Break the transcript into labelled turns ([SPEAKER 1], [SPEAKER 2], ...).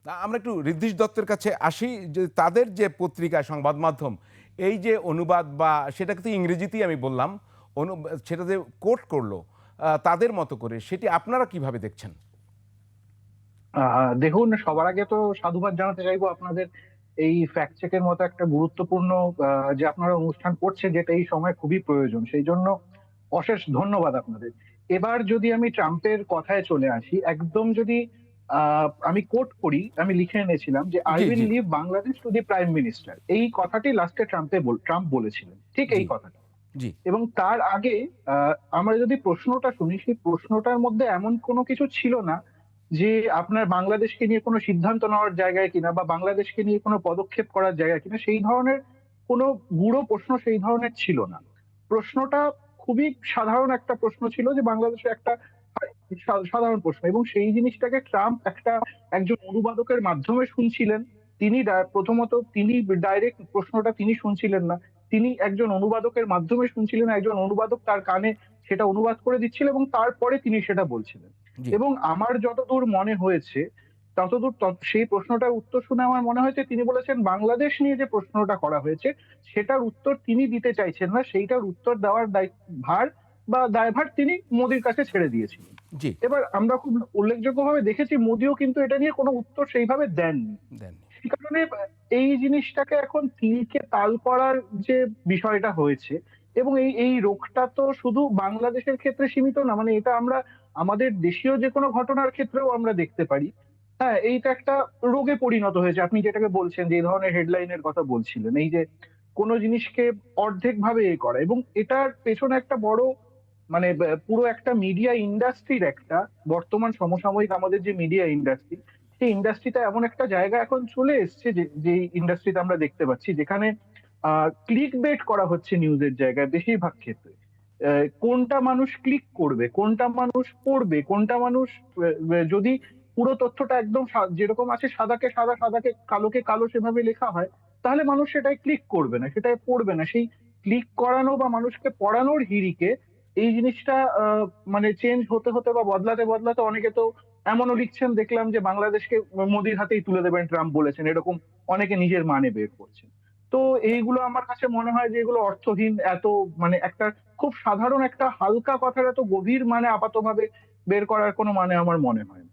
[SPEAKER 1] আমরা একটু ঋদ্ধিশ দত্তের কাছে আসি যে তাদের যে পত্রিকা সংবাদ মাধ্যম এই যে অনুবাদ বা সেটাকে তো ইংরেজিতেই আমি বললাম সেটা যে কোট করলো তাদের মতো করে সেটি আপনারা কিভাবে দেখছেন?
[SPEAKER 2] দেখুন, সবার আগে তো সাধুবাদ জানাতে চাইবো আপনাদের এই ফ্যাক্ট চেকের মতো একটা গুরুত্বপূর্ণ যে আপনারা অনুষ্ঠান করছেন, যেটা এই সময় খুবই প্রয়োজন, সেই জন্য অশেষ ধন্যবাদ আপনাদের। এবার যদি আমি ট্রাম্পের কথায় চলে আসি, একদম যদি আমি কোট করি, আমি লিখে এনেছিলাম যে আই
[SPEAKER 1] জি,
[SPEAKER 2] উইল
[SPEAKER 1] জি,
[SPEAKER 2] leave Bangladesh to the prime minister. এই কথাটি লাস্টে ট্রাম্প বলেছিলেন, ঠিক
[SPEAKER 1] জি,
[SPEAKER 2] এই কথাটা।
[SPEAKER 1] জি,
[SPEAKER 2] এবং তার আগে আমরা যদি প্রশ্নটা শুনি, সেই প্রশ্নটার মধ্যে এমন কোনো কিছু ছিল না যে আপনার বাংলাদেশকে নিয়ে কোনো সিদ্ধান্ত নেওয়ার জায়গায় কিনা বা বাংলাদেশকে নিয়ে কোনো পদক্ষেপ করার জায়গায় কিনা, সেই ধরনের কোনো গূঢ় প্রশ্ন সেই ধরনের ছিল না। প্রশ্নটা খুবই সাধারণ একটা প্রশ্ন ছিল, যে বাংলাদেশের একটা সাধারণ প্রশ্ন, এবং সেই জিনিসটাকে ট্রাম্প একজন অনুবাদকের মাধ্যমে শুনছিলেন। প্রথমত তিনি ডাইরেক্ট প্রশ্নটা তিনি শুনছিলেন না, তিনি একজন অনুবাদকের মাধ্যমে শুনছিলেন, একজন অনুবাদক তার কানে সেটা অনুবাদ করে দিচ্ছিল এবং তারপরে তিনি সেটা বলছিলেন।
[SPEAKER 1] জি,
[SPEAKER 2] এবং আমার যতদূর মনে হয়েছে, সেই প্রশ্নটার উত্তর শুনে আমার মনে হয়েছে তিনি বলেছেন বাংলাদেশ নিয়ে যে প্রশ্নটা করা হয়েছে সেটার উত্তর তিনি দিতে চাইছেন না, সেইটার উত্তর দেওয়ার ভার বা দায়ভার তিনি মোদির কাছে ছেড়ে দিয়েছিলেন।
[SPEAKER 1] জি,
[SPEAKER 2] এবার আমরা খুব উল্লেখযোগ্যভাবে দেখেছি মোদিও কিন্তু এটা নিয়ে কোনো উত্তর সেইভাবে দেননি।
[SPEAKER 1] দেননি।
[SPEAKER 2] সেই কারণে এই জিনিসটাকে এখন তিলকে তাল করার যে বিষয়টা হয়েছে, এবং এই এই রোগটা তো শুধু বাংলাদেশের ক্ষেত্রে সীমিত না, মানে এটা আমরা আমাদের দেশীয় যে কোনো ঘটনার ক্ষেত্রেও আমরা দেখতে পারি। হ্যাঁ, এইটা একটা রোগে পরিণত হয়েছে। আপনি যেটাকে বলছেন, যে এই ধরনের হেডলাইনের কথা বলছিলেন, এই যে কোনো জিনিসকে অর্ধেক ভাবে করা, এবং এটার পেছনে একটা বড় মানে পুরো একটা মিডিয়া ইন্ডাস্ট্রির একটা বর্তমান সমসাময়িক আমাদের যে মিডিয়া ইন্ডাস্ট্রি, সেই ইন্ডাস্ট্রিটা এমন একটা জায়গা এখন চলে এসছে, যে ইন্ডাস্ট্রিতে আমরা দেখতে পাচ্ছি, যেখানে ক্লিক বেট করা হচ্ছে নিউজের জায়গায় বেশিরভাগ ক্ষেত্রে। কোনটা মানুষ ক্লিক করবে, কোনটা মানুষ পড়বে, কোনটা মানুষ যদি পুরো তথ্যটা একদম যেরকম আছে সাদাকে সাদা, সাদাকে কালোকে কালো সেভাবে লেখা হয়, তাহলে মানুষ সেটাই ক্লিক করবে না, সেটাই পড়বে না। সেই ক্লিক করানো বা মানুষকে পড়ানোর হিড়িকে এই জিনিসটা মানে চেঞ্জ হতে হতে বা বদলাতে বদলাতে অনেকে তো এমনও লিখছেন, দেখলাম যে বাংলাদেশকে মোদির হাতেই তুলে দেবেন ট্রাম্প বলেছেন, এরকম অনেকে নিজের মানে বের করছেন। তো এইগুলো আমার কাছে মনে হয় যে এগুলো অর্থহীন, এত মানে একটা খুব সাধারণ একটা হালকা কথার এত গভীর মানে আপাতভাবে বের করার কোনো মানে আমার মনে হয় না।